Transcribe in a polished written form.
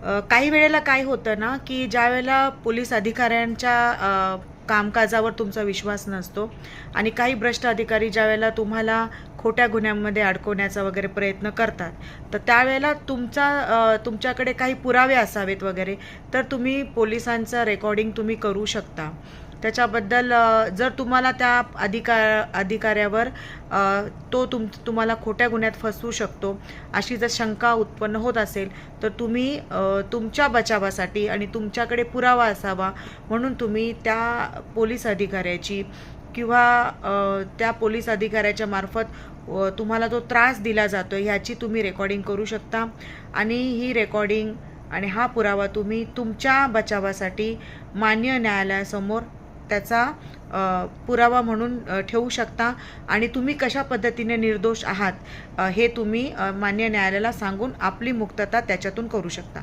काही वेळेला काय होतं ना, की ज्यावेळेला पोलीस अधिकाऱ्यांच्या कामकाजावर तुमचा विश्वास नसतो आणि काही भ्रष्ट अधिकारी ज्यावेळेला तुम्हाला खोट्या गुन्ह्यांमध्ये अडकवण्याचा वगैरे प्रयत्न करतात, तर त्यावेळेला तुमच्याकडे काही पुरावे असावेत वगैरे, तर तुम्ही पोलिसांचं रेकॉर्डिंग तुम्ही करू शकता. त्याच्याबद्दल जर तुम्हाला त्या अधिकाऱ्यावर तुम्हाला खोट्या गुन्ह्यात फसवू शकतो अशी जर शंका उत्पन्न होत असेल, तर तुम्ही तुमच्या बचावासाठी आणि तुमच्याकडे पुरावा असावा म्हणून तुम्ही त्या पोलीस अधिकाऱ्याची किंवा त्या पोलीस अधिकाऱ्याच्या मार्फत तुम्हाला जो त्रास दिला जातो ह्याची तुम्ही रेकॉर्डिंग करू शकता आणि ही रेकॉर्डिंग आणि हा पुरावा तुम्ही तुमच्या बचावासाठी मान्य न्यायालयासमोर त्याचा पुरावा म्हणून ठेवू शकता आणि तुम्ही कशा पद्धतीने निर्दोष आहात हे तुम्ही मान्य न्यायालयाला सांगून आपली मुक्तता त्याच्यातून करू शकता.